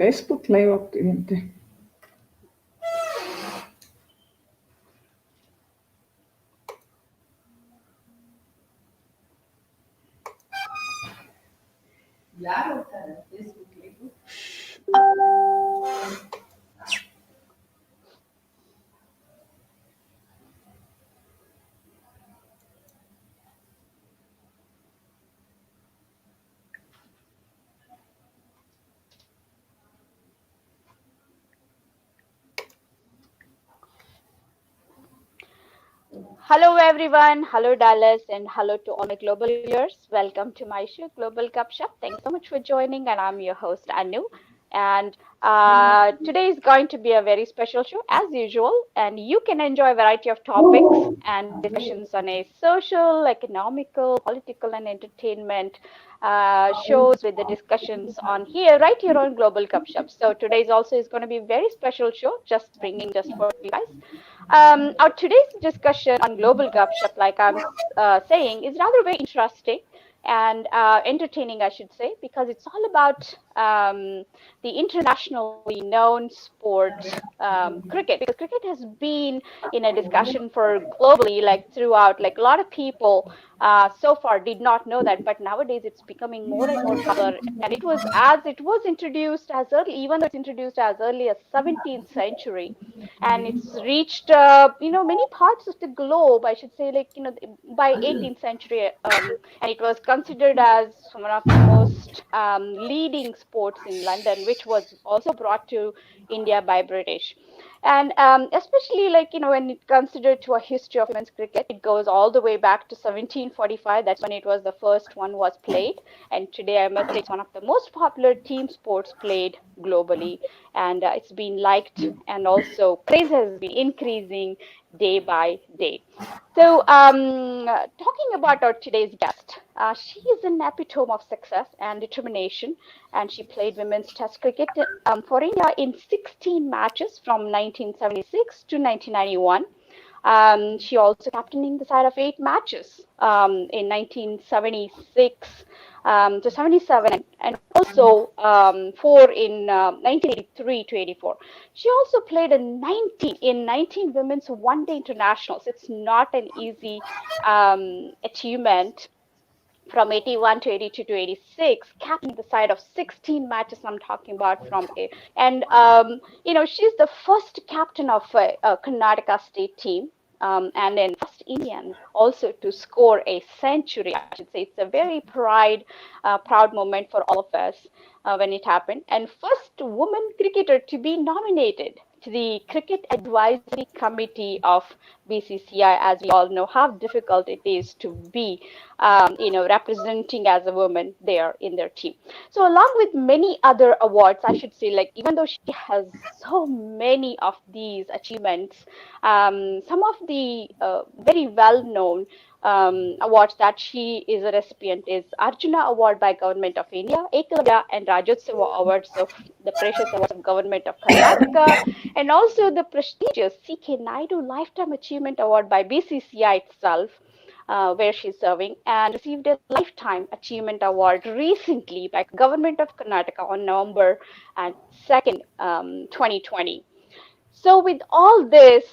Facebook live ಹೋಗ್ತಿದಂತೆ. Hello everyone, hello Dallas, and hello to all my global viewers. Welcome to my show, Global Cup Shop. Thanks so much for joining, and I'm your host Anu. And today is going to be a very special show, as usual. And you can enjoy a variety of topics and discussions on a social, economical, political, and entertainment shows with the discussions on here, right here on Global Cup Shop. So today's also is going to be a very special show, just bringing just for you guys. Our today's discussion on global gupshup, like I'm saying, is rather very interesting and entertaining, I should say, because it's all about the internationally known sport, cricket. Because cricket has been in a discussion for globally, like throughout, like a lot of people so far did not know that, but nowadays it's becoming more and more popular. And it was introduced as early, even though it's introduced as early as 17th century, and it's reached many parts of the globe, I should say, by 18th century, and it was considered as one of the most leading sports in London, which was also brought to India by British. And especially, when it considered to a history of women's cricket, it goes all the way back to 1745. That's when it was the first one was played, and today I must say it's one of the most popular team sports played globally, and it's been liked, and also praise has been increasing day by day. So, talking about our today's guest, she is an epitome of success and determination, and she played women's Test cricket for India in 16 matches from 1976 to 1991. She also captaining the side of 8 matches in 1976 to 77, and also four in 1983 to 84. She also played in 19 women's one-day internationals. It's not an easy achievement from 81 to 82 to 86, captaining the side of 16 matches I'm talking about from a, and she's the first captain of a Karnataka state team. And then first Indian also to score a century, I should say. It's a very proud moment for all of us when it happened. And first woman cricketer to be nominated to the Cricket Advisory Committee of BCCI, as we all know how difficult it is to be, representing as a woman there in their team. So, along with many other awards, I should say, like even though she has so many of these achievements, some of the very well-known awards that she is a recipient is Arjuna Award by Government of India, Ekalavya and Rajyotsava Awards of the Precious Awards of Government of Karnataka, and also the prestigious C.K. Naidu Lifetime Achievement Award by BCCI itself, where she's serving, and received a Lifetime Achievement Award recently by Government of Karnataka on November 2nd, 2020. So with all this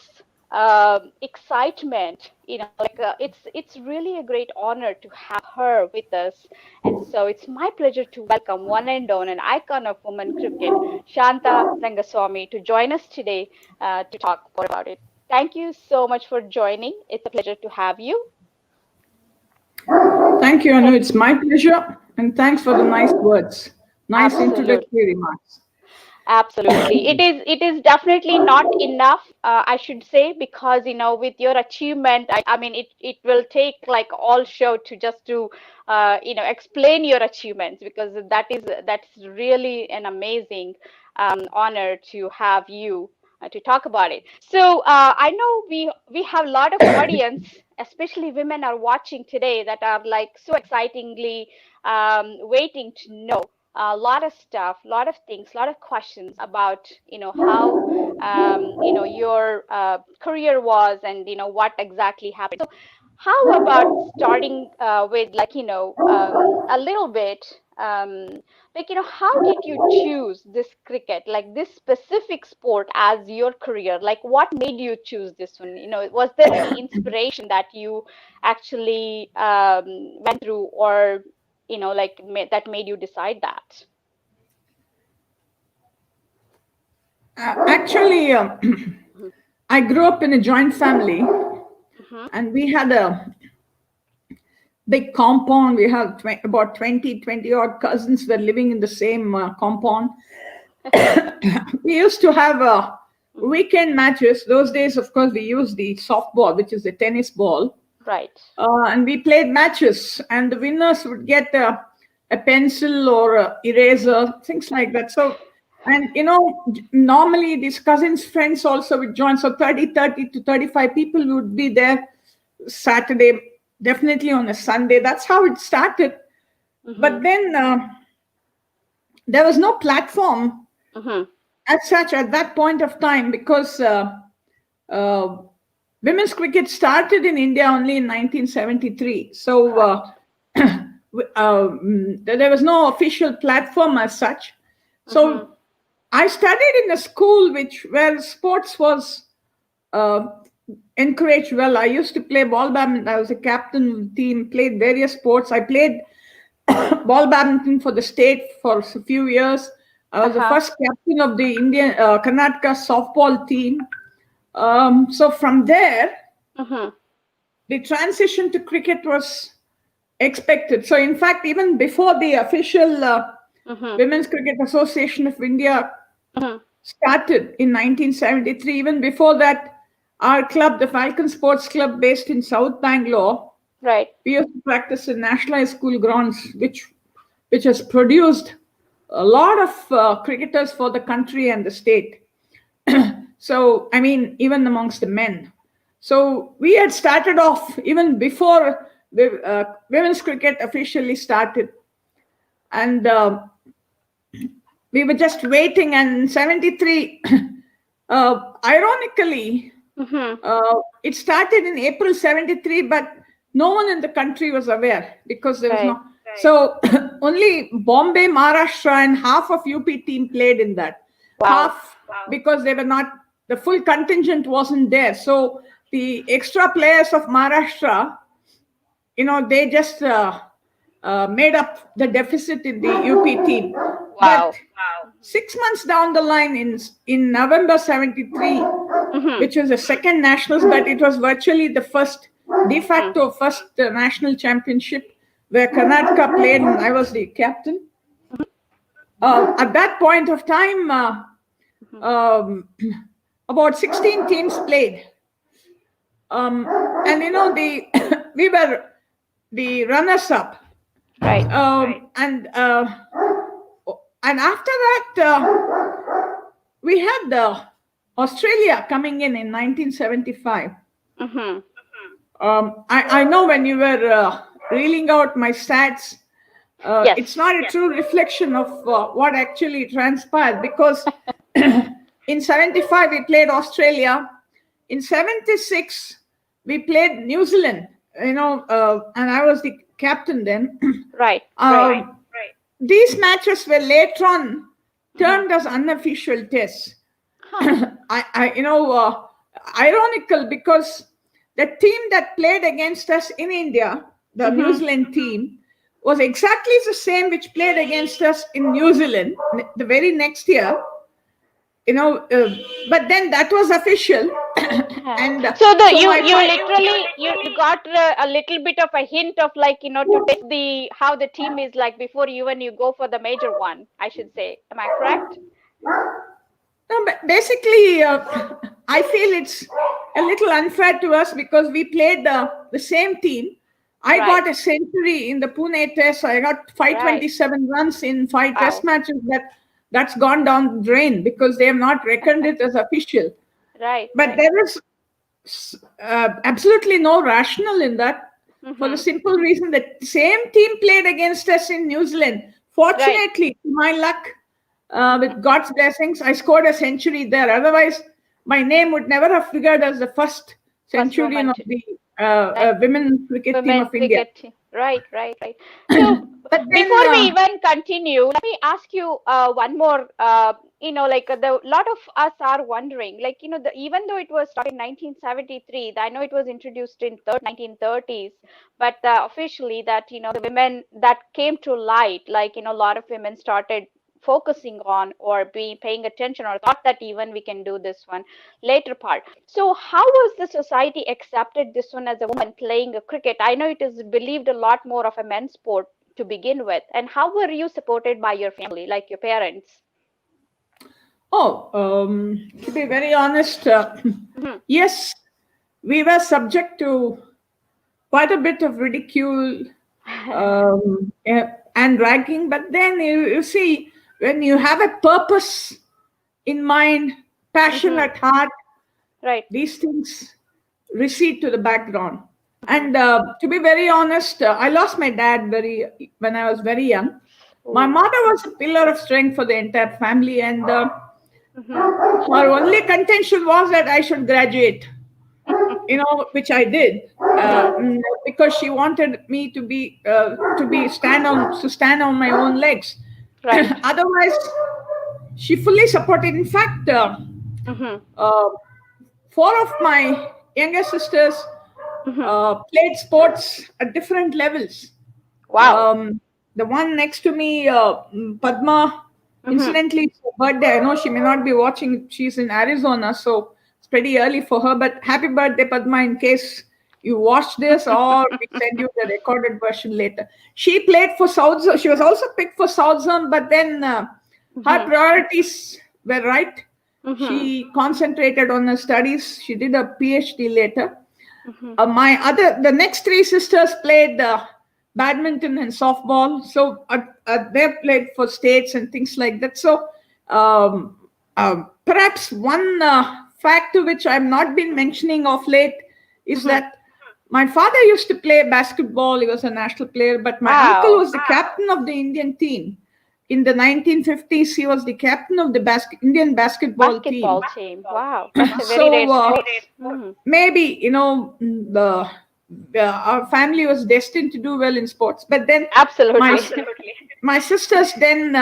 excitement, it's really a great honor to have her with us, and so it's my pleasure to welcome one and only an icon of women cricket, Shanta Rangaswamy, to join us today to talk more about it. Thank you so much for joining. It's a pleasure to have you. Thank you, Anu. It's my pleasure, and thanks for the nice words. Nice Absolutely. introductory remarks. Absolutely. It is definitely not enough, I should say, because with your achievement, I mean it will take like all show to just to explain your achievements, because that's really an amazing honor to have you to talk about it. So I know we have a lot of audience, especially women are watching today, that are like so excitingly waiting to know a lot of stuff, a lot of things, a lot of questions about how your career was, and what exactly happened. So how about starting with a little bit like, how did you choose this cricket, like this specific sport as your career? Like, what made you choose this one? Was there any inspiration that you actually went through, or like that made you decide that? Actually, I grew up in a joint family, and we had a big compound. We had about 20 odd cousins were living in the same compound. We used to have weekend matches. Those days, of course, we used the softball, which is a tennis ball. Right. And we played matches, and the winners would get a pencil or a eraser, things like that. So, and normally these cousins' friends also would join. So 30 to 35 people would be there Saturday, definitely on a Sunday. That's how it started. But then there was no platform as such at that point of time, because women's cricket started in India only in 1973. So there was no official platform as such. So I studied in a school where sports was encouraged well. I used to play ball badminton. I was a captain of the team, played various sports. I played ball badminton for the state for a few years. I was the first captain of the Indian Karnataka softball team. So from there, the transition to cricket was expected. So in fact, even before the official Women's Cricket Association of India started in 1973, even before that, our club, the Falcon Sports Club, based in South Bangalore, right, we used to practice in National High School grounds, which has produced a lot of cricketers for the country and the state. So, I mean, even amongst the men. So we had started off even before women's cricket officially started. And we were just waiting. And in 73, ironically, it started in April 73, but no one in the country was aware, because there was no. So only Bombay, Maharashtra, and half of UP team played in that. Half because they were not, the full contingent wasn't there. So the extra players of Maharashtra, they just made up the deficit in the UP team. But 6 months down the line, in November 73, which was the second nationals, but it was virtually the first, de facto first national championship, where Karnataka played and I was the captain. At that point of time, about 16 teams played. And we were the runners-up. Right. And after that, we had Australia coming in 1975. I know when you were reeling out my stats, Yes. it's not a true reflection of what actually transpired, because in 75 we played Australia. In 76 we played New Zealand, and I was the captain then. Right. These matches were later on turned as unofficial tests. Ironical, because the team that played against us in India, the New Zealand team, was exactly the same which played against us in New Zealand the very next year. But then that was official. And so you literally you got a little bit of a hint of, like, to test how the team is like before you go for the major one, I should say. Am I correct? No, but basically, I feel it's a little unfair to us, because we played the same team. I got a century in the Pune test. I got 527 runs in 5 test matches. That's gone down the drain, because they have not reckoned it as official. Right. But there is absolutely no rationale in that, for the simple reason that the same team played against us in New Zealand. Fortunately, to my luck, with God's blessings, I scored a century there. Otherwise, my name would never have figured as the first centurion of the women's cricket team of India. Right. So But then, before we even continue, let me ask you one more. The lot of us are wondering, even though it was started in 1973, I know it was introduced in 1930s, but officially that the women that came to light, a lot of women started focusing on or be paying attention or thought that even we can do this one later part. So how was the society accepted this one as a woman playing a cricket? I know it is believed a lot more of a men's sport to begin with, and how were you supported by your family, like your parents? to be very honest, yes, we were subject to quite a bit of ridicule and ragging. But then you see, when you have a purpose in mind, passion at heart, Right. these things recede to the background. And to be very honest, I lost my dad when I was very young. My mother was a pillar of strength for the entire family, and her only contention was that I should graduate, which I did, because she wanted me to stand on my own legs. Right. Otherwise, she fully supported. In fact, four of my younger sisters played sports at different levels. Wow. The one next to me, Padma, incidentally, it's her birthday. I know she may not be watching. She's in Arizona, so it's pretty early for her. But happy birthday, Padma, in case you watch this, or we send you the recorded version later. She played for South Zone. She was also picked for South Zone, but then her priorities were right. She concentrated on her studies. She did a PhD later. The next three sisters played badminton and softball. So they played for states and things like that. So perhaps one fact which I've not been mentioning of late is that my father used to play basketball. He was a national player, but my uncle was the captain of the Indian team. In the 1950s, he was the captain of the Indian basketball team. Wow, that's a very rare sport. Maybe our family was destined to do well in sports. But then, absolutely, my sisters then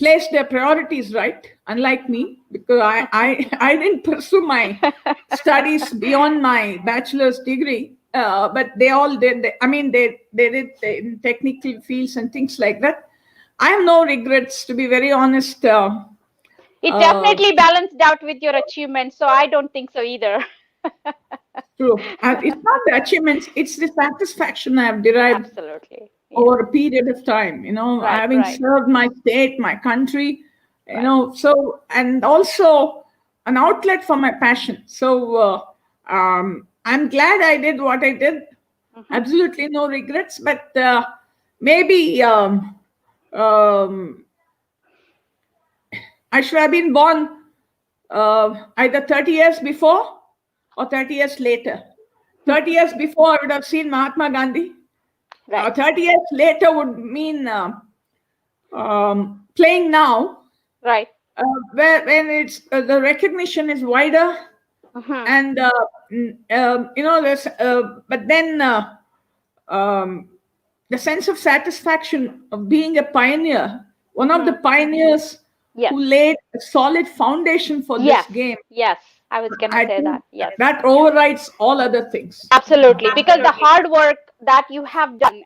placed their priorities right, unlike me, because I didn't pursue my studies beyond my bachelor's degree. But they all did. They did in technical fields and things like that. I have no regrets, to be very honest. It definitely balanced out with your achievements, so I don't think so either. True. It's not the achievements, it's the satisfaction I have derived absolutely over a period of time, having served my state, my country, so, and also an outlet for my passion. So I'm glad I did what I did. Absolutely no regrets, but maybe I should have been born either 30 years before or 30 years later. 30 years before, I would have seen Mahatma Gandhi. 30 years later would mean playing now. Right. When it's the recognition is wider, and there's but then the sense of satisfaction of being a pioneer, one of the pioneers who laid a solid foundation for this game. Yes, I was going to say that. Yes, that overrides all other things. Absolutely, because the hard work that you have done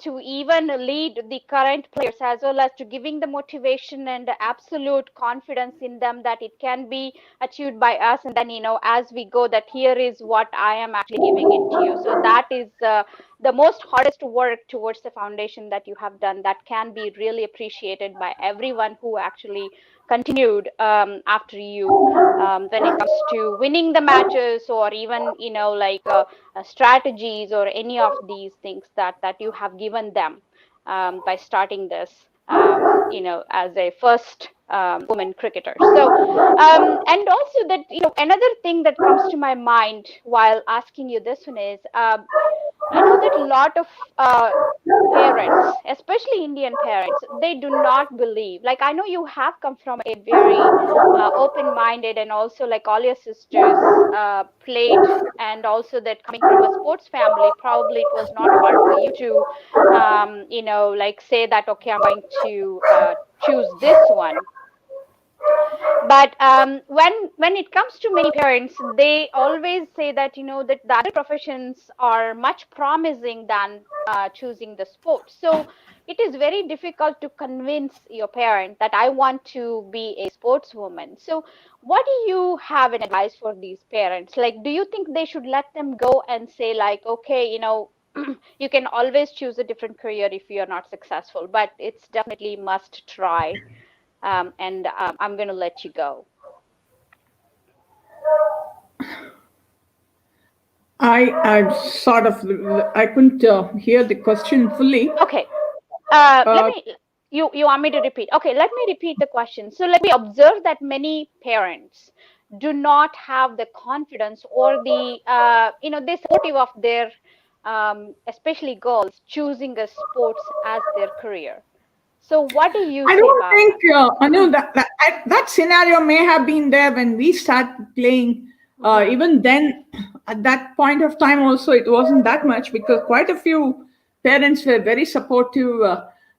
to even lead the current players, as well as to giving the motivation and the absolute confidence in them that it can be achieved by us, and then as we go, that here is what I am actually giving it to you. So that is the most hardest work towards the foundation that you have done, that can be really appreciated by everyone who actually continued after you when it comes to winning the matches, or even strategies, or any of these things that you have given them by starting this as a first woman cricketer. So and also that another thing that comes to my mind while asking you this one is I know that a lot of parents, especially Indian parents, they do not believe. Like, I know you have come from a very open-minded, and also like all your sisters played, and also that coming from a sports family, probably it was not hard for you to, like say that, okay, I'm going to choose this one. But when it comes to many parents, they always say that that the other professions are much promising than choosing the sport. So it is very difficult to convince your parent that I want to be a sportswoman. So what do you have an advice for these parents? Like, do you think they should let them go and say like, okay, you can always choose a different career if you're not successful, but it's definitely must try, and I'm going to let you go. I couldn't hear the question fully. Okay. Let me. You want me to repeat? Okay, let me repeat the question. So let me observe that many parents do not have the confidence or the they're supportive of their especially girls choosing a sports as their career. So what do you I say don't about think, that? Anu, that scenario may have been there when we started playing. Even then, at that point of time, also, it wasn't that much because quite a few parents were very supportive.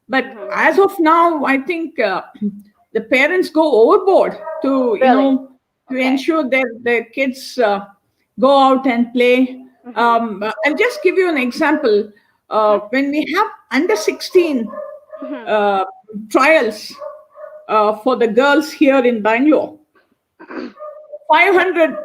But as of now, I think the parents go overboard to, Really? to Okay. ensure that their kids go out and play. I'll just give you an example. When we have under 16 trials for the girls here in Bangalore, 500,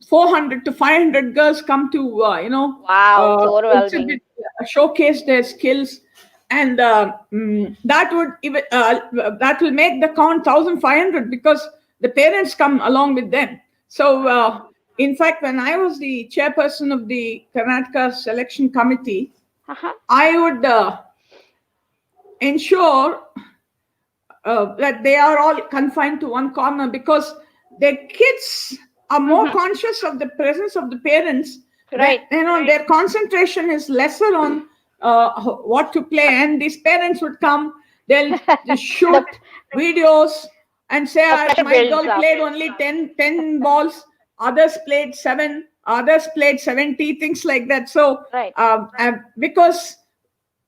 400 to 500 girls come to, Wow, it's overwhelming. exhibit, showcase their skills. And that would even that will make the count 1,500 because the parents come along with them. So, in fact, when I was the chairperson of the Karnataka selection committee, I would ensure that they are all confined to one corner because their kids are more conscious of the presence of the parents. Right. Their concentration is lesser on what to play, and these parents would come, they'll just shoot videos and say, pressure my builds girl up. played only 10 balls, others played 7, others played 70, things like that. So Right. Because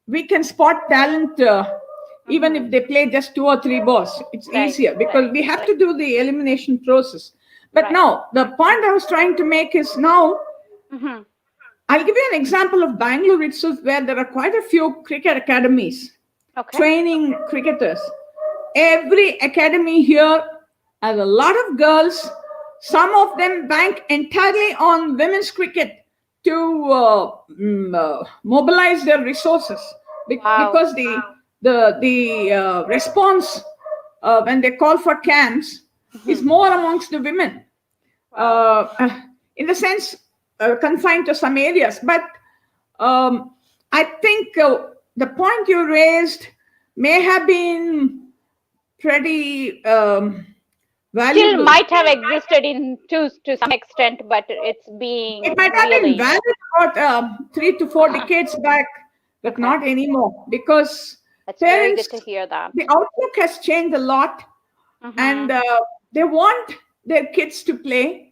we can spot talent even if they play just 2 or 3 balls. It's easier because we have to do the elimination process. But now, the point I was trying to make is now, I'll give you an example of Bangalore itself, where there are quite a few cricket academies training cricketers. Every academy here has a lot of girls. Some of them bank entirely on women's cricket to mobilize their resources because the response when they call for camps is more amongst the women. In the sense, confined to some areas. But I think the point you raised may have been pretty valuable. Still might have existed to some extent, but it's being It might have really been valid about 3 to 4 decades back, but not anymore because that's parents, very good to hear that. the outlook has changed a lot, and they want their kids to play.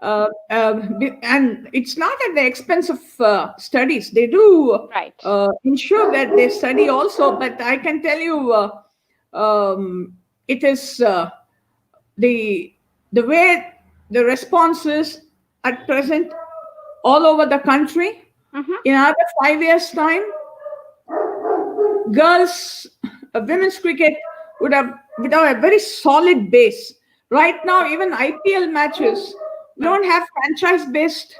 And it's not at the expense of studies. They do ensure that they study also, but I can tell you it is the way the response is at present all over the country. In another 5 years' time, women's cricket would have a very solid base. Right now, even IPL matches, we don't have franchise-based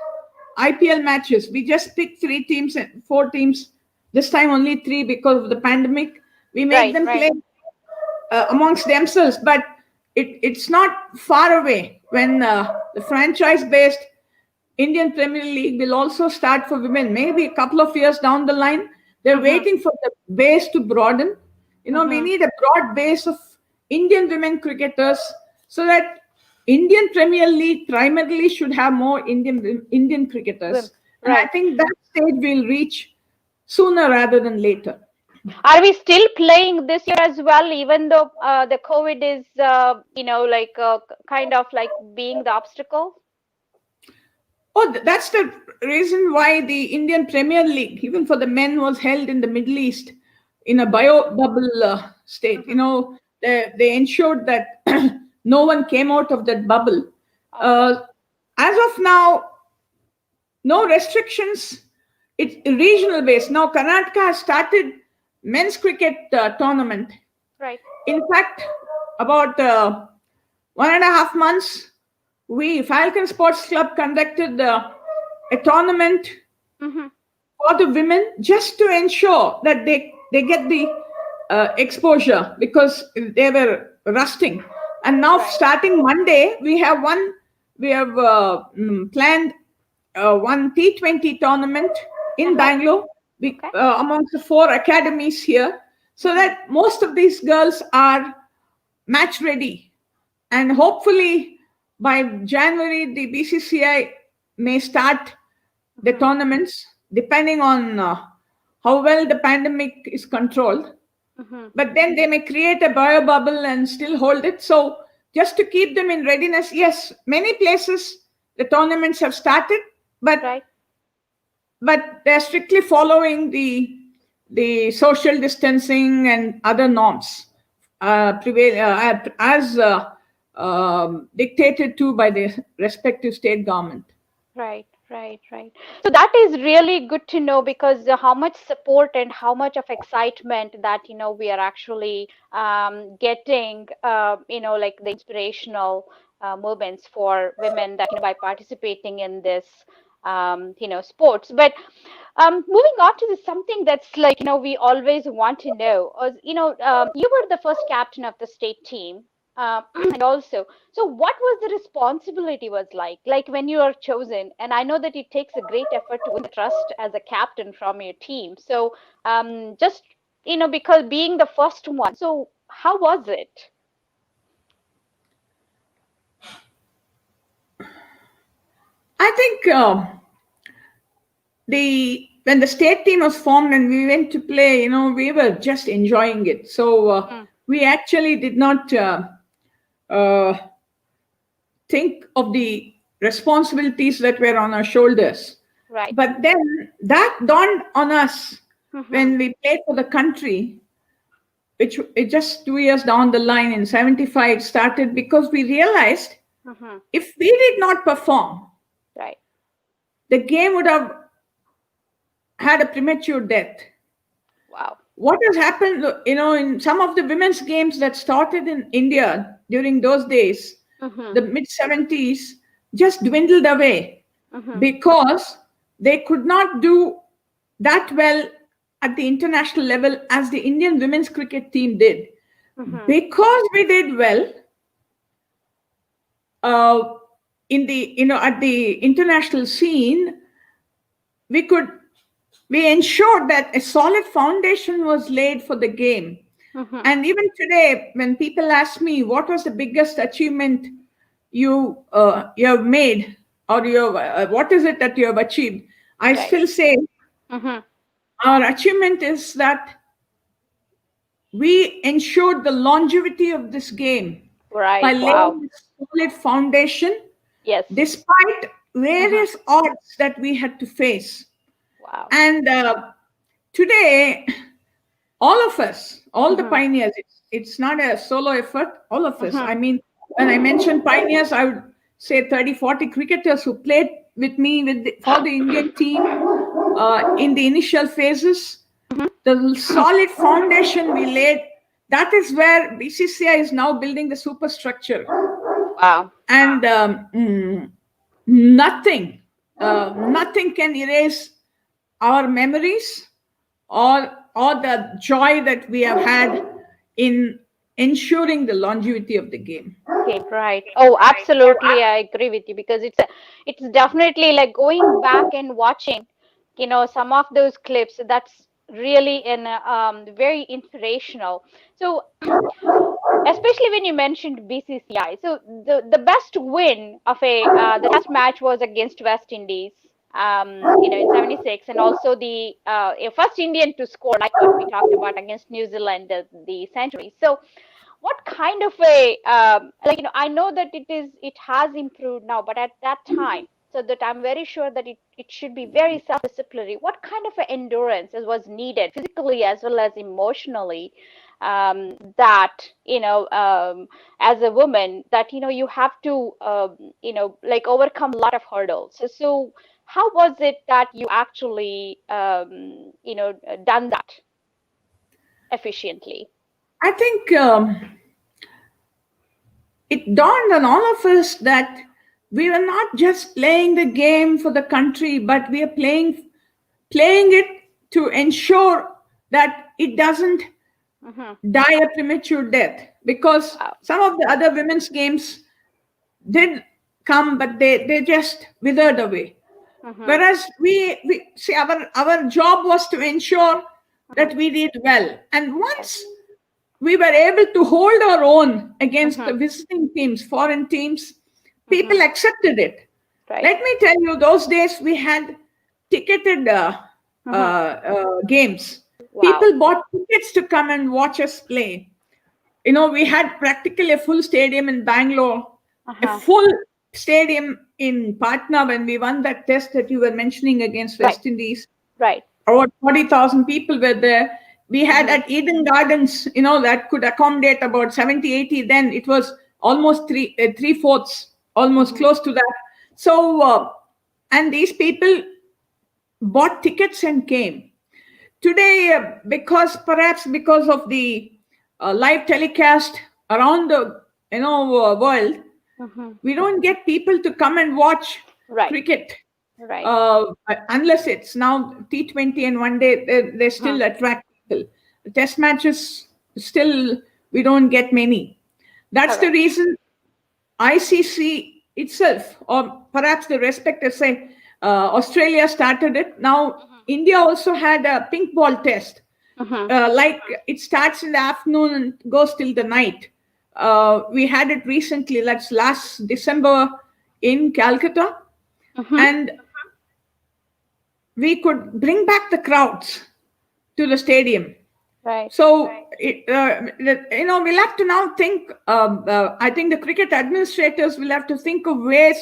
IPL matches. We just pick 3 teams and 4 teams. This time only 3 because of the pandemic. We make them play amongst themselves, but it's not far away when the franchise-based Indian Premier League will also start for women. Maybe a couple of years down the line, they're waiting for the base to broaden. We need a broad base of Indian women cricketers so that Indian Premier League primarily should have more Indian cricketers. And I think stage we'll reach sooner rather than later. Are we still playing this year as well, even though the COVID is, kind of like being the obstacle? Oh, that's the reason why the Indian Premier League, even for the men, was held in the Middle East in a bio bubble state. They ensured that no one came out of that bubble. As of now, no restrictions. It's regional based. Now, Karnataka has started men's cricket tournament. Right. In fact, about 1.5 months, Falcon Sports Club conducted a tournament for the women just to ensure that they get the exposure because they were rusting. And now, starting Monday, we have planned one T20 tournament in Bangalore amongst the 4 academies here, so that most of these girls are match ready. And hopefully by January, the BCCI may start the tournaments, depending on how well the pandemic is controlled. But then they may create a bio bubble and still hold it. So just to keep them in readiness, yes, many places the tournaments have started, but they're strictly following the social distancing and other norms as dictated to by the respective state government. Right. So that is really good to know, because how much support and how much of excitement that we are actually getting, like the inspirational movements for women that by participating in this sports. But moving on to something that's like we always want to know. You were the first captain of the state team. And also, so what was the responsibility was like when you are chosen? And I know that it takes a great effort to win the trust as a captain from your team. So just because being the first one, so how was it? I think when the state team was formed and we went to play, we were just enjoying it. So we actually did not think of the responsibilities that were on our shoulders. Right. But then that dawned on us when we played for the country, which it just 2 years down the line in 75 started, because we realized if we did not perform, the game would have had a premature death. Wow. What has happened, in some of the women's games that started in India during those days, the mid-70s, just dwindled away because they could not do that well at the international level as the Indian women's cricket team did. Because we did well at the international scene, we ensured that a solid foundation was laid for the game. And even today, when people ask me what was the biggest achievement you have made, or what is it that you have achieved, I still say our achievement is that we ensured the longevity of this game by laying a solid foundation, despite various odds that we had to face. Wow. And today, all of us, all the pioneers, it's not a solo effort, all of us. I mean, when I mention pioneers, I would say 30, 40 cricketers who played with me for the Indian team in the initial phases. The solid foundation we laid, that is where BCCI is now building the superstructure. Wow. And nothing can erase our memories or the joy that we have had in ensuring the longevity of the game. Okay, right. Oh, absolutely. I agree with you, because it's definitely like going back and watching, some of those clips. That's really very inspirational. So, especially when you mentioned BCCI, so the best win of the test match was against West Indies. in 76, and also the first Indian to score, like what we talked about against New Zealand, the century. So, what kind of a I know that it has improved now, but at that time, so that I'm very sure that it should be very self-disciplinary. What kind of a endurance was needed physically as well as emotionally, that as a woman, that you have to like overcome a lot of hurdles. So how was it that you actually done that efficiently? I think it dawned on all of us that we were not just playing the game for the country, but we are playing it to ensure that it doesn't die a premature death. Because Wow. some of the other women's games did come, but they just withered away. Whereas we see our job was to ensure that we did well. And once we were able to hold our own against the visiting teams, foreign teams, people accepted it. Right. Let me tell you, those days we had ticketed games. Wow. People bought tickets to come and watch us play. We had practically a full stadium in Bangalore, a full stadium in Patna when we won that test that you were mentioning against West Indies. Right. About 40,000 people were there. We had at Eden Gardens, that could accommodate about 70, 80. Then it was almost three-fourths, almost close to that. So, and these people bought tickets and came. Today, perhaps because of the live telecast around the world, we don't get people to come and watch cricket. Right. Unless it's now T20 and one day they still attract people. The test matches, still we don't get many. That's the reason ICC itself, or perhaps the respective say, Australia started it. Now India also had a pink ball test. Like it starts in the afternoon and goes till the night. We had it recently, that's last December in Calcutta. And we could bring back the crowds to the stadium. Right. So, we'll have to now think, I think the cricket administrators will have to think of ways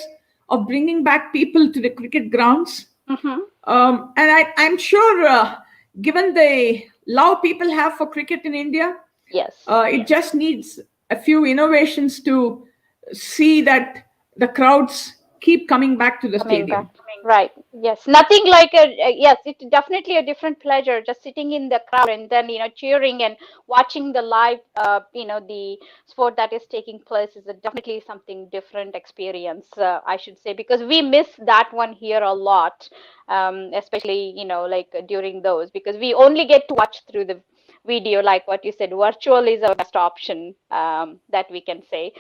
of bringing back people to the cricket grounds. And I'm sure, given the love people have for cricket in India, it just needs a few innovations to see that the crowds keep coming back to the stadium. Right. Yes. Nothing like yes, it's definitely a different pleasure just sitting in the crowd and then, cheering and watching the live, the sport that is taking place is definitely something different experience, I should say, because we miss that one here a lot, especially, like during those, because we only get to watch through the video, like what you said. Virtual is our best option, that we can say.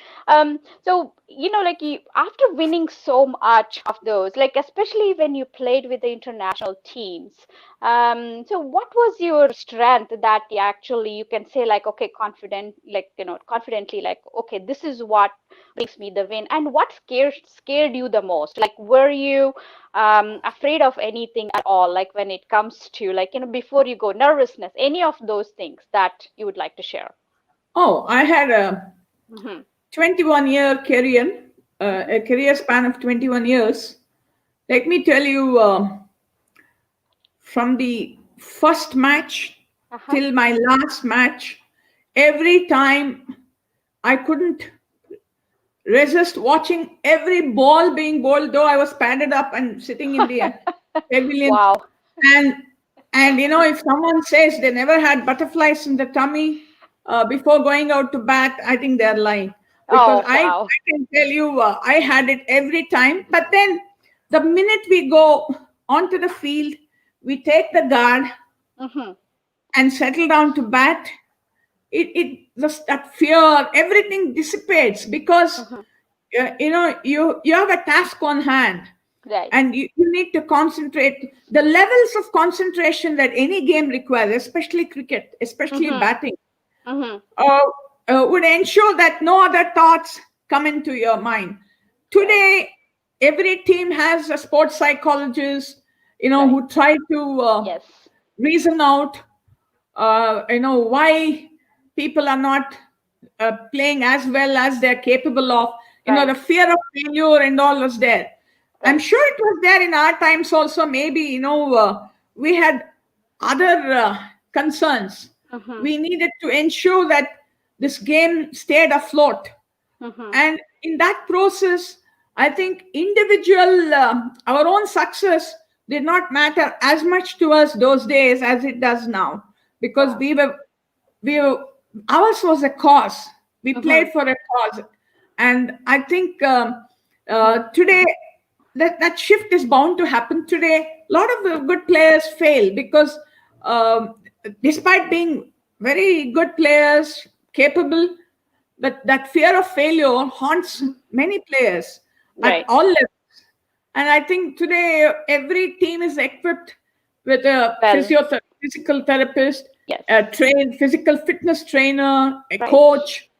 So like after winning so much of those, like especially when you played with the international teams, so what was your strength that you can say, like, okay, confidently, like, okay, this is what brings me the win? And what scared you the most? Like, were you afraid of anything at all, like when it comes to, like, before you go, nervousness, any of those things that you would like to share? Oh, I had a 21-year career, a career span of 21 years. Let me tell you, from the first match till my last match, every time I couldn't resist watching every ball being bowled, though I was padded up and sitting in the pavilion. Wow. And if someone says they never had butterflies in the tummy before going out to bat, I think they're lying. Because I can tell you, I had it every time. But then the minute we go onto the field, we take the guard and settle down to bat. That fear, everything dissipates because you have a task on hand. Right. And you need to concentrate. The levels of concentration that any game requires, especially cricket, especially batting, would ensure that no other thoughts come into your mind. Today, every team has a sports psychologist, who try to reason out, why people are not playing as well as they're capable of. The fear of failure and all was there. I'm sure it was there in our times also. Maybe, we had other concerns. We needed to ensure that this game stayed afloat. And in that process, I think our own success did not matter as much to us those days as it does now, because ours was a cause. We played for a cause. And I think today that shift is bound to happen today. A lot of the good players fail because despite being very good players, capable, but that fear of failure haunts many players at all levels. And I think today every team is equipped with a physical therapist, a trained physical fitness trainer, a coach,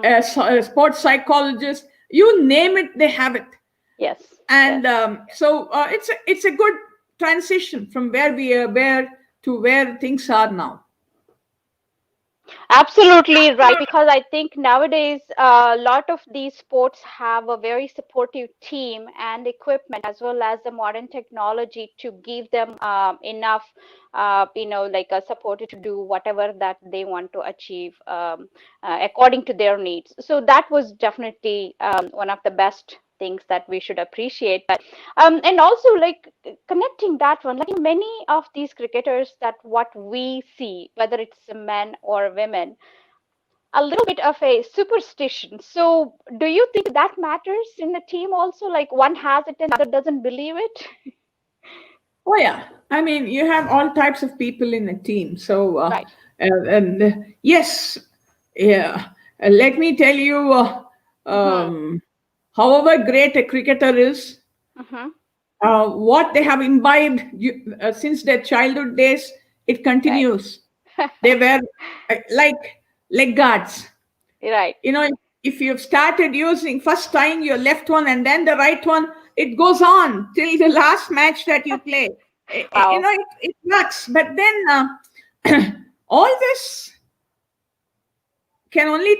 a sports psychologist. You name it, they have it. Yes. And so it's a good transition from where we were to where things are now. Absolutely right, because I think nowadays a lot of these sports have a very supportive team and equipment, as well as the modern technology to give them enough, like a support to do whatever that they want to achieve according to their needs. So that was definitely one of the best things that we should appreciate. But and also, like, connecting that one, like many of these cricketers that what we see, whether it's men or women, a little bit of a superstition. So do you think that matters in the team also? Like one has it and the other doesn't believe it? Oh yeah, I mean, you have all types of people in a team. So yes, yeah. Let me tell you, however great a cricketer is, what they have imbibed since their childhood days, it continues. They were like leg guards. Right. If you've started using first tying your left one and then the right one, it goes on till the last match that you play. Wow. It works. But then all this can only,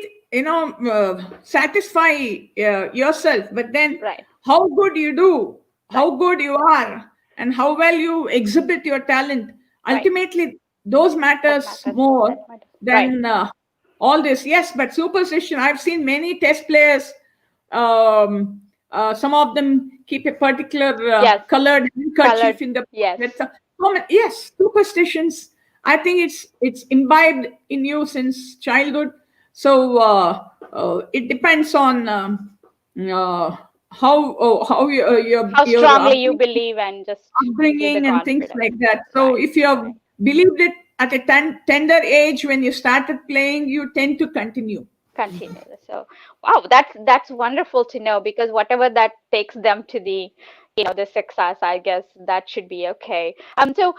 satisfy yourself. But then how good you do, how good you are, and how well you exhibit your talent, ultimately, those matters more than all this. Yes, but superstition, I've seen many test players, some of them keep a particular colored handkerchief in the yes, superstitions. I think it's imbibed in you since childhood. So it depends on how strongly you believe and just upbringing and things like that. So if you have believed it at a tender age when you started playing, you tend to continue. So wow, that's wonderful to know, because whatever that takes them to the the success, I guess that should be okay. So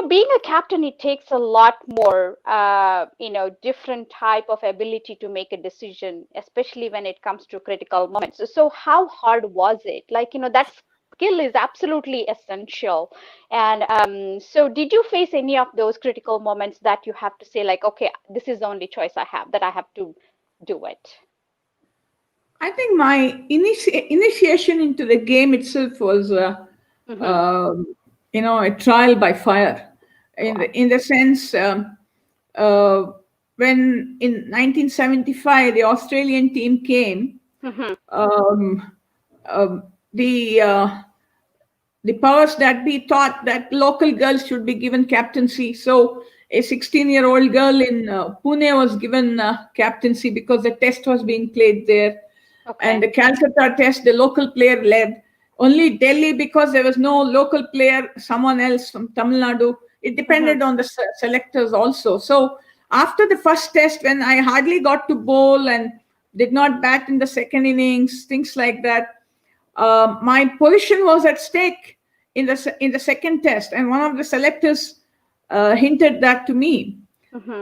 being a captain, it takes a lot more different type of ability to make a decision, especially when it comes to critical moments. So how hard was it? Like, that skill is absolutely essential. And so did you face any of those critical moments that you have to say, like, okay, this is the only choice I have, that I have to do it? I think my initiation into the game itself was a trial by fire, in the sense, when in 1975 the Australian team came, the powers that be thought that local girls should be given captaincy. So a 16-year-old girl in Pune was given captaincy because the test was being played there. And the Calcutta test, the local player led. Only Delhi, because there was no local player, someone else from Tamil Nadu. It depended on the selectors also. So after the first test, when I hardly got to bowl and did not bat in the second innings, things like that, my position was at stake in the second test, and one of the selectors hinted that to me.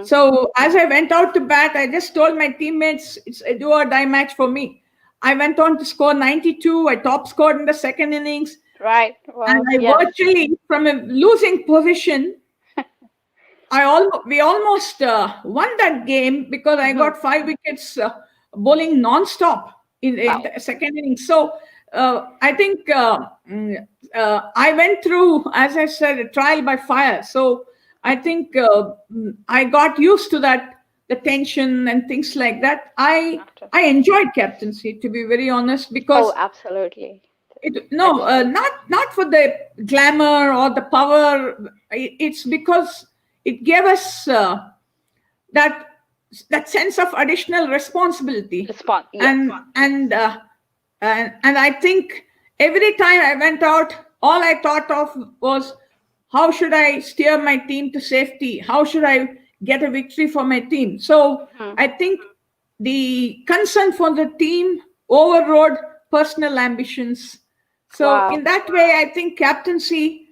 So as I went out to bat, I just told my teammates, it's a do or die match for me. I went on to score 92. I top scored in the second innings. Right. Well, and I virtually, from a losing position, we almost won that game because I got 5 wickets bowling non-stop in the second innings. So I think I went through, as I said, a trial by fire. So I think I got used to that, the tension and things like that. I enjoyed captaincy, to be very honest, because absolutely. Not for the glamour or the power. It's because it gave us that sense of additional responsibility. And I think every time I went out, all I thought of was, how should I steer my team to safety? How should I get a victory for my team? So I think the concern for the team overrode personal ambitions. So in that way, I think captaincy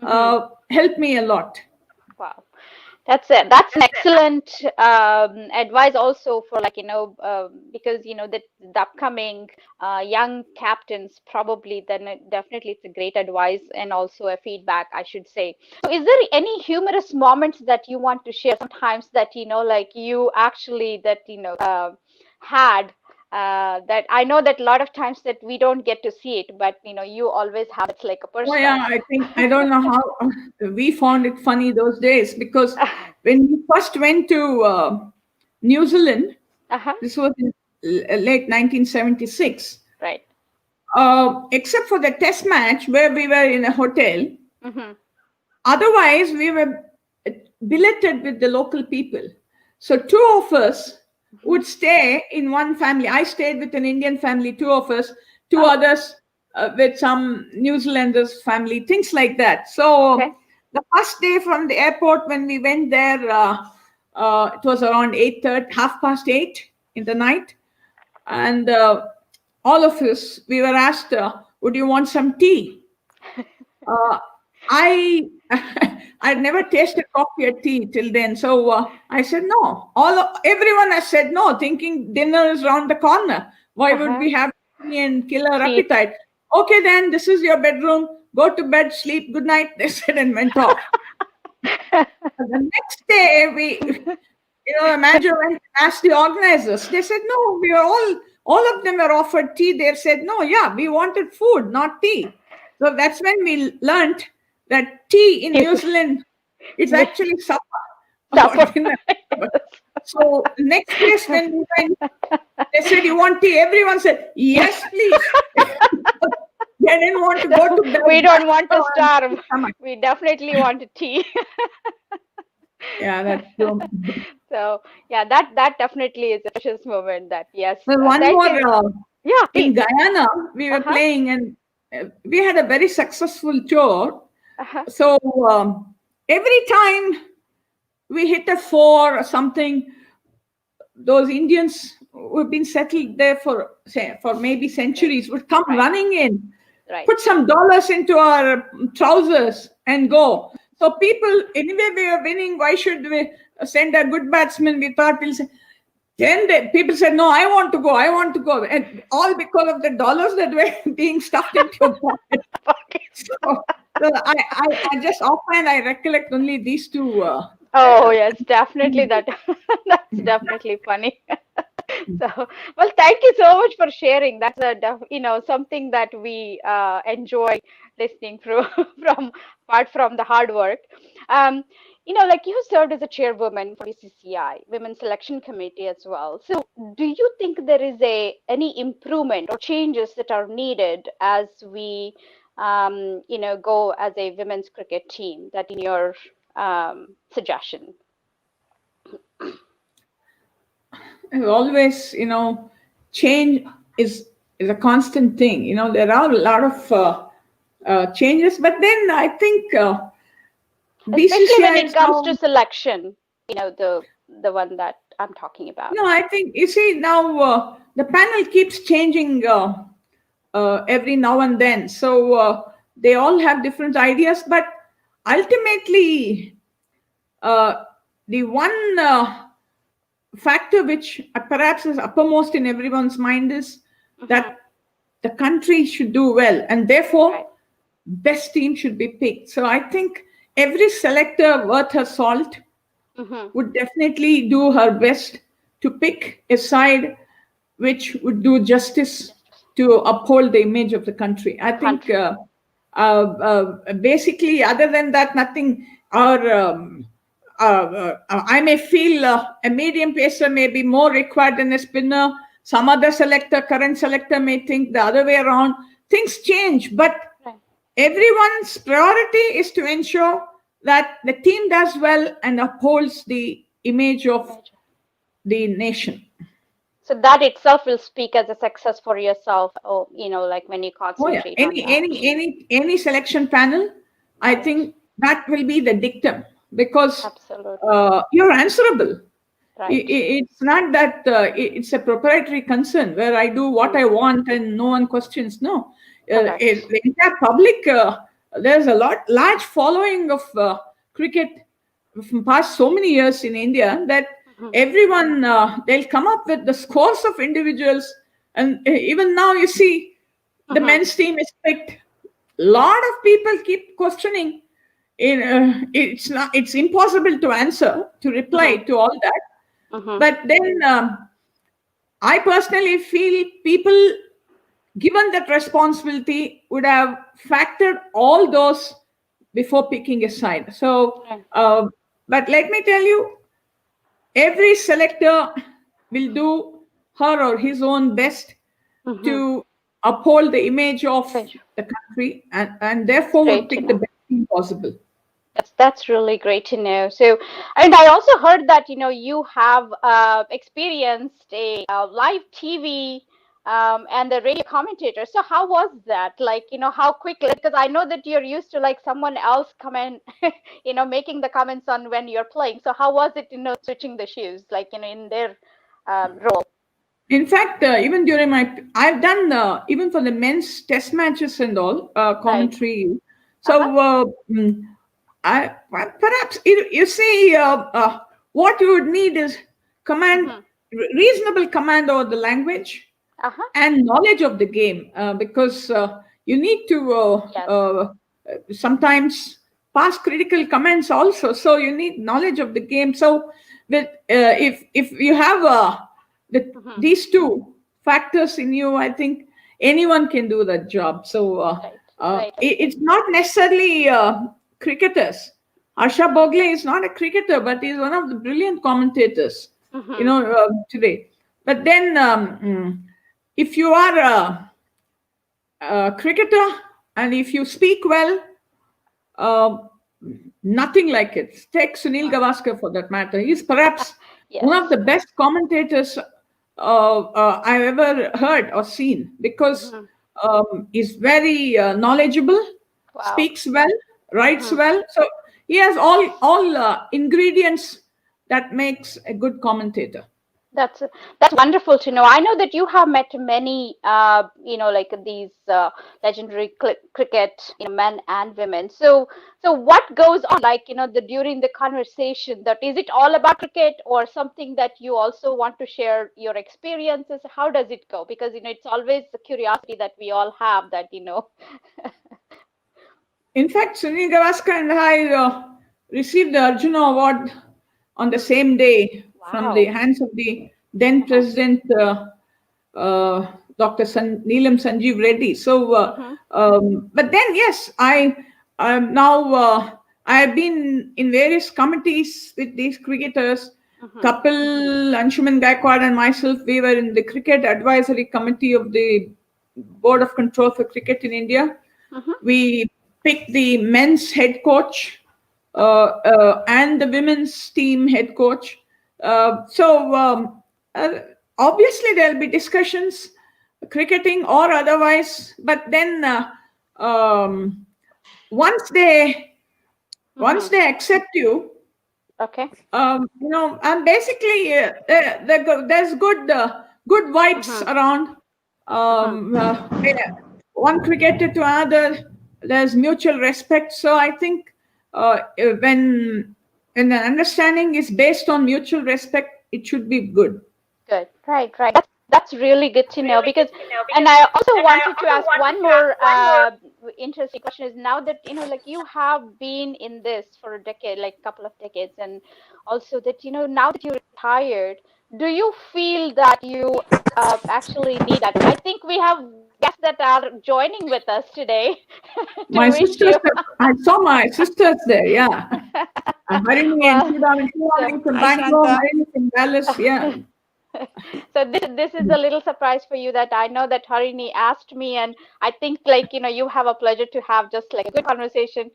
helped me a lot. Wow. That's an excellent advice also for, like, because the upcoming young captains, probably then definitely it's a great advice and also a feedback, I should say. So is there any humorous moments that you want to share sometimes that like you actually had that I know that a lot of times that we don't get to see it, but you always have it like a person. Oh yeah, I don't know how we found it funny those days, because when we first went to New Zealand, this was in late 1976. Right. Except for the test match where we were in a hotel. Otherwise, we were billeted with the local people. So 2 of us would stay in one family. I stayed with an Indian family, 2 of us, 2 others with some New Zealanders family, things like that. So the first day from the airport, when we went there, it was around 8:30, 8:30 in the night. And all of us, we were asked, would you want some tea? I'd never tasted coffee or tea till then. So I said no. Everyone has said no, thinking dinner is around the corner. Why would we have tea and kill our appetite? Okay, then this is your bedroom. Go to bed, sleep, good night, they said, and went off. The next day, the manager went and asked the organizers. They said, no, we were all of them were offered tea. They said, no, we wanted food, not tea. So that's when we learned that tea in New Zealand is actually supper. So next place when we went, they said, you want tea? Everyone said, yes, please. They didn't want to go to bed. We don't want to starve. We definitely want a tea. Yeah, that's true. So yeah, that definitely is a precious moment. That yes. Well, one more. In Guyana, we were playing, and we had a very successful tour. So every time we hit a 4 or something, those Indians who've been settled there for maybe centuries would come running in, put some dollars into our trousers and go. So people, anyway, we were winning. Why should we send a good batsman? We thought we'll say. Then people said, no, I want to go. And all because of the dollars that were being stuffed into your pocket. So I just offhand, I recollect only these 2. Oh, yes, definitely. That's definitely funny. So, well, thank you so much for sharing. That's something that we enjoy listening through apart from the hard work. Like you served as a chairwoman for BCCI, Women's Selection Committee as well. So do you think there is any improvement or changes that are needed as we, go as a women's cricket team, that in your suggestion? Always, change is a constant thing. There are a lot of changes, but then I think especially when it comes to selection, the one that I'm talking about. No, I think, you see, now the panel keeps changing every now and then. So they all have different ideas, but ultimately, the one factor which perhaps is uppermost in everyone's mind is that the country should do well, and therefore best team should be picked. So I think every selector worth her salt would definitely do her best to pick a side which would do justice to uphold the image of the country. I think basically, other than that, nothing. I may feel a medium pacer may be more required than a spinner. Some other current selector may think the other way around. Things change, but everyone's priority is to ensure that the team does well and upholds the image of the nation. So that itself will speak as a success for yourself, or like when you concentrate on that. Any selection panel, I think that will be the dictum, because you're answerable. It's not that it's a proprietary concern where I do what I want and no one questions. No, the entire public, there's a large following of cricket from past so many years in India that everyone, they'll come up with the scores of individuals. And even now you see the men's team is picked. A lot of people keep questioning. It's impossible to answer, to reply to all that. But then I personally feel people, given that responsibility, would have factored all those before picking a side. So, but let me tell you, every selector will do her or his own best to uphold the image of the country, and therefore will pick the best team possible. That's really great to know. So, and I also heard that you have experienced a live TV and the radio commentator. So how was that? Like, how quickly? Because I know that you're used to like someone else comment, making the comments on when you're playing. So how was it, switching the shoes, like, in their role? In fact, even during I've done even for the men's test matches and all commentary. So perhaps you see what you would need is reasonable command over the language and knowledge of the game, because you need to sometimes pass critical comments also. So you need knowledge of the game. So if you have these two factors in you, I think anyone can do that job. So it's not necessarily cricketers. Harsha Bogle is not a cricketer, but he's one of the brilliant commentators, today. But then if you are a cricketer and if you speak well, nothing like it. Take Sunil Gavaskar for that matter. He's perhaps one of the best commentators I've ever heard or seen, because he's very knowledgeable, speaks well, writes well. So he has all ingredients that makes a good commentator. That's wonderful to know. I know that you have met many, like these legendary cricket, men and women. So what goes on, like, during the conversation? That is it all about cricket, or something that you also want to share your experiences? How does it go? Because it's always the curiosity that we all have. That In fact, Sunil Gavaskar and I received the Arjuna Award on the same day from the hands of the then President, Dr. Neelam Sanjeev Reddy. So, but then, yes, I have been in various committees with these cricketers. Kapil, Anshuman Gaikwad and myself, we were in the Cricket Advisory Committee of the Board of Control for Cricket in India. We picked the men's head coach and the women's team head coach. So obviously there'll be discussions, cricketing or otherwise, but then once they accept you, and basically there's good vibes around. One cricketer to another, there's mutual respect. So I think when the understanding is based on mutual respect, it should be good. Good. Right. That's really good to know because, and I also wanted to ask one more interesting question is now that, like you have been in this for a decade, like a couple of decades, and also that, now that you're retired, do you feel that you actually need that? I think we have guests that are joining with us today to My wish sisters, you. I saw my sisters there, yeah. Harini and Well, Chudam from Hi, Bangalore, Shanta. Harini from Dallas, yeah. so this is a little surprise for you that I know that Harini asked me, and I think like you have a pleasure to have just like a good conversation.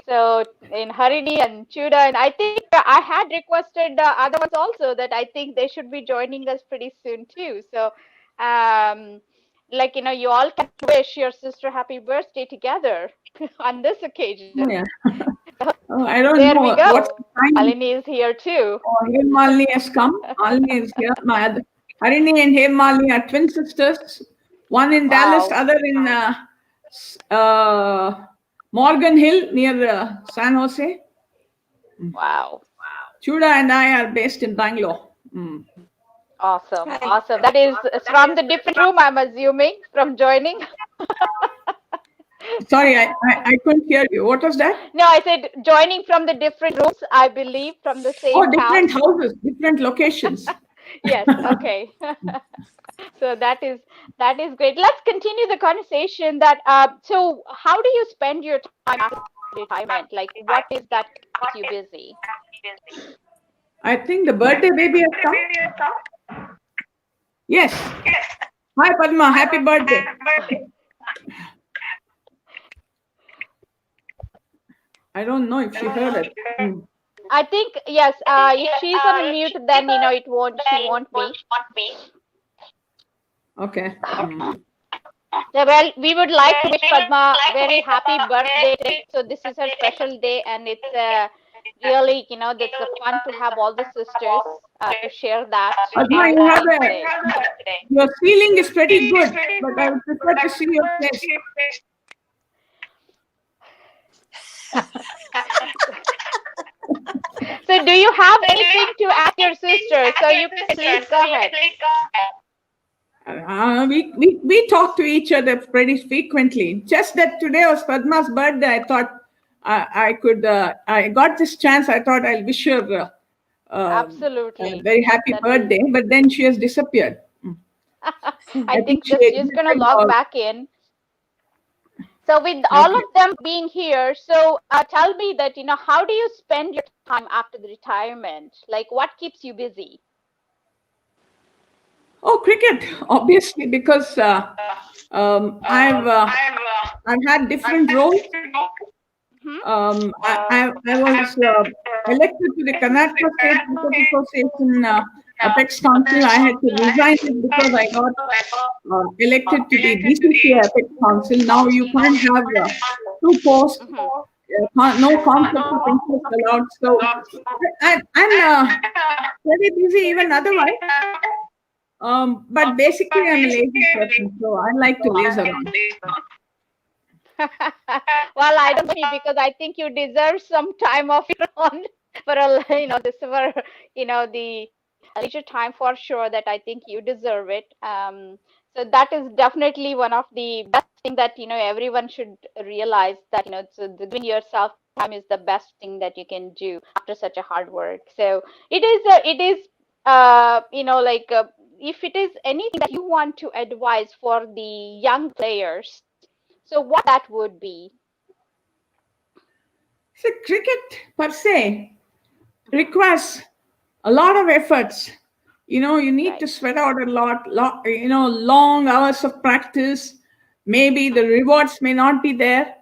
So in Harini and Chuda, and I think I had requested other ones also that I think they should be joining us pretty soon too. So like you all can wish your sister happy birthday together on this occasion. Oh, yeah. Oh, I don't There know we go. what's the time. Malini is here too. Oh, Malini has come. Malini is here. My other, Harini and Malini are twin sisters. One in Dallas, Wow. other in Morgan Hill near San Jose. Wow. Chuda and I are based in Bangalore. Mm. Awesome. Awesome. That is from the different room, I'm assuming, from joining. Sorry, I couldn't hear you. What was that? No, I said joining from the different rooms, I believe, from the same Oh, different house. houses, different locations. Yes, okay. So that is great. Let's continue the conversation that so how do you spend your time after retirement? Like what is that keeps you busy? I think the birthday baby has come. Yes. Hi, Padma. Happy birthday. I don't know if she heard it. Mm. I think yes. If she's on mute, then it won't. She won't be. Okay. Mm. Yeah, well, we would like to wish Padma a very happy birthday. So this is her special day, and it's really, that's fun to have all the sisters to share that. Padma, you have your feeling is pretty good, but I would prefer to see your face. So do you have anything to ask your sister? So you please go ahead. We talk to each other pretty frequently. Just that today was Padma's birthday. I thought I could. I got this chance. I thought I'll wish her Absolutely. a very happy birthday. But then she has disappeared. I think she's gonna log back in. So with all of them being here, so tell me that how do you spend your time after the retirement? Like what keeps you busy? Oh, cricket, obviously, because I've had different roles. I was elected to the Karnataka State Cricket Association Apex Council. I had to resign it because I got elected to the BCCA Apex Council. Now you can't have two posts. No conflict of interest allowed. So I'm very busy even otherwise. But basically, I'm a lazy person, so I like to laze around. Well, I don't know because I think you deserve some time of your own for this for the leisure time for sure. That I think you deserve it. So that is definitely one of the best thing that everyone should realize that so giving yourself time is the best thing that you can do after such a hard work. So it is if it is anything that you want to advise for the young players, so what that would be? So cricket per se requires a lot of efforts. You need to sweat out a lot, long hours of practice. Maybe the rewards may not be there.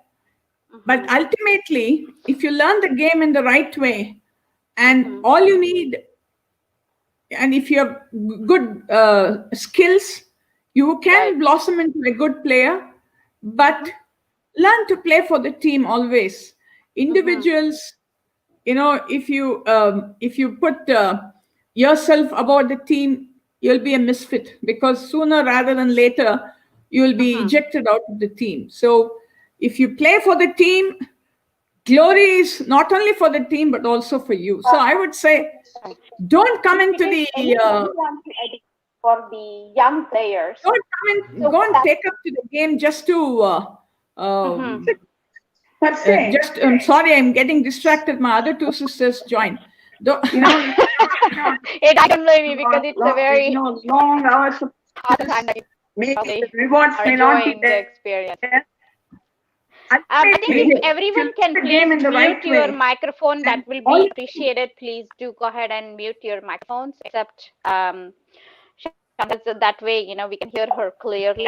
But ultimately, if you learn the game in the right way, and all you need, and if you have good skills, you can blossom into a good player. But learn to play for the team always. Individuals, if you put yourself above the team, you'll be a misfit because sooner rather than later you'll be ejected out of the team. So if you play for the team, glory is not only for the team but also for you. So I would say don't come into the for the young players. Go and take up to the game just to I'm sorry, I'm getting distracted. My other two sisters joined. I don't blame you because it's a very long hours of rewards may not be enjoying the there. experience. I think if everyone can please mute your microphone, that will be appreciated. Please do go ahead and mute your microphones, except Shanta, so that way, we can hear her clearly.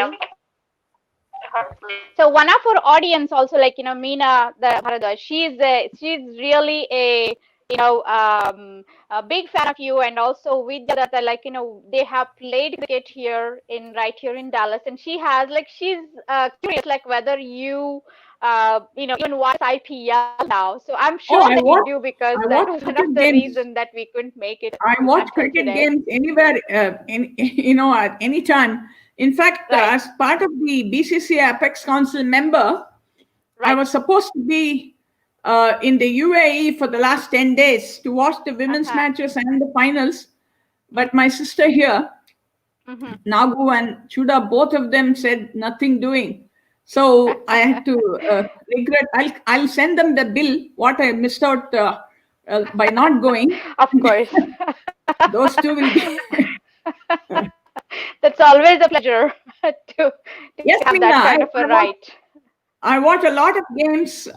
So one of our audience also, like, Meena, the Bharadwaj, she's really a big fan of you, and also with that, like, they have played cricket right here in Dallas, and she's curious, like, whether you even watch IPL now. So I'm sure that you do, because that was one of the reasons that we couldn't make it. I watch cricket games anywhere, at any time. In fact, as part of the BCCI Apex Council member, I was supposed to be in the UAE for the last 10 days to watch the women's matches and the finals. But my sister here, Nagu and Chuda, both of them said nothing doing. So I had to regret. I'll send them the bill, what I missed out by not going. Of course. Those two will be. That's always a pleasure to have that kind of a right. I watch a lot of games.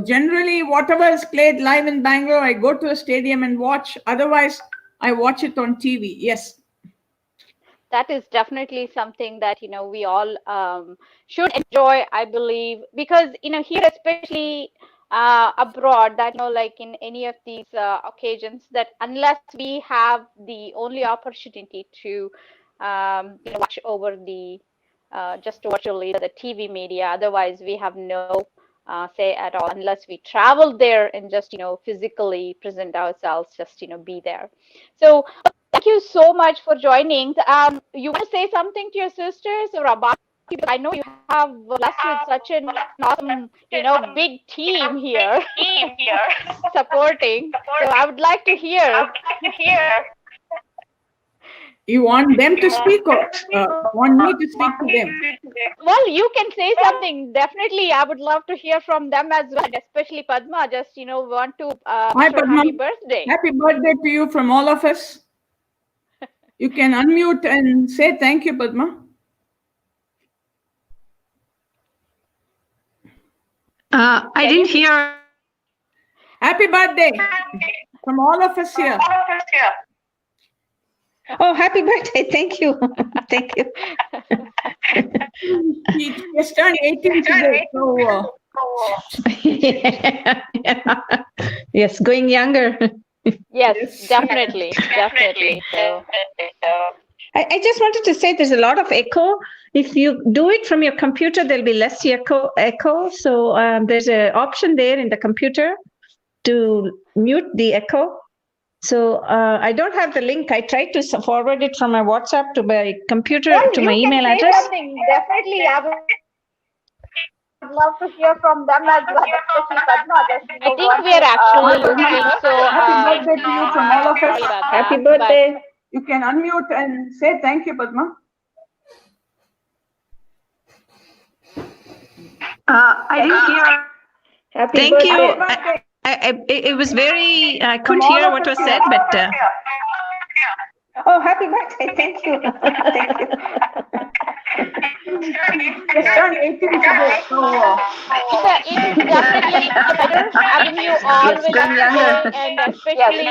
Generally, whatever is played live in Bangalore, I go to a stadium and watch. Otherwise, I watch it on TV. Yes. That is definitely something that, we all should enjoy, I believe, because, here, especially abroad, that, like in any of these occasions, that unless we have the only opportunity to watch over the just virtually the TV media, otherwise we have no say at all, unless we travel there and just physically present ourselves, just be there. So thank you so much for joining. You want to say something to your sisters or about? Because I know you have blessed with such an awesome, big team here supporting. So I would like to hear. You want them to speak or want me to speak to them? Well, you can say something. Definitely, I would love to hear from them as well, especially Padma. Just, want to Hi, Padma. happy birthday. Happy birthday to you from all of us. You can unmute and say thank you, Padma. I didn't hear. Happy birthday from all of us here. Oh, happy birthday. Thank you. Thank you. He just turned 18 today. So, yes, going younger. Yes, definitely. Definitely. So. I just wanted to say there's a lot of echo. If you do it from your computer, there'll be less echo. So there's an option there in the computer to mute the echo. So I don't have the link. I tried to forward it from my WhatsApp to my computer to my email address. Definitely, I would love to hear from them as well. I think we are actually losing. So happy birthday to you from all of us. Happy birthday. You can unmute and say thank you, Padma. I didn't hear. Happy Thank birthday. you. It was very, I couldn't hear what was said, but. Oh, happy birthday. Thank you. Thank you. Just turned 18 today. So, it's definitely better having you all with us, and especially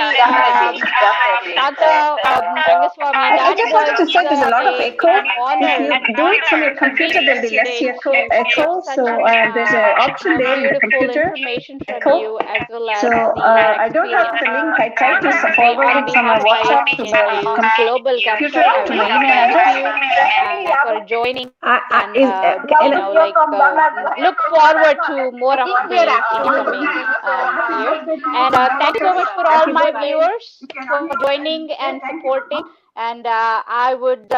Shanta, Rangaswamy. I just wanted to say there's a lot of echo. If you do it from your computer, there'll be less echo. So there's an option there in the computer. Echo. As well as so I don't have the link. I tried to forward it from my WhatsApp to the global computer to my email address. For joining and look forward to more of the incoming years. And thanks so much for all my viewers for joining and supporting. And I would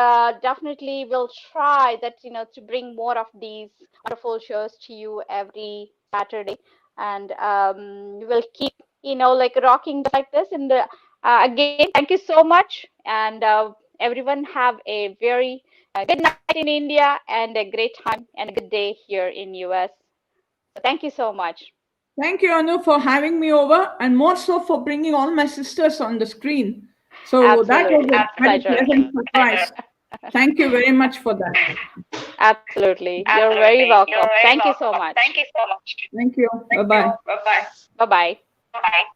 definitely will try that to bring more of these wonderful shows to you every Saturday, and we will keep rocking like this. And again, thank you so much, and everyone have a very good night in India and a great time and a good day here in US. So thank you so much. Thank you, Anu, for having me over, and more so for bringing all my sisters on the screen. So that was a very pleasant surprise. Thank you very much for that. Absolutely. You're very welcome. Thank you so much. Thank you. Bye-bye. Bye-bye.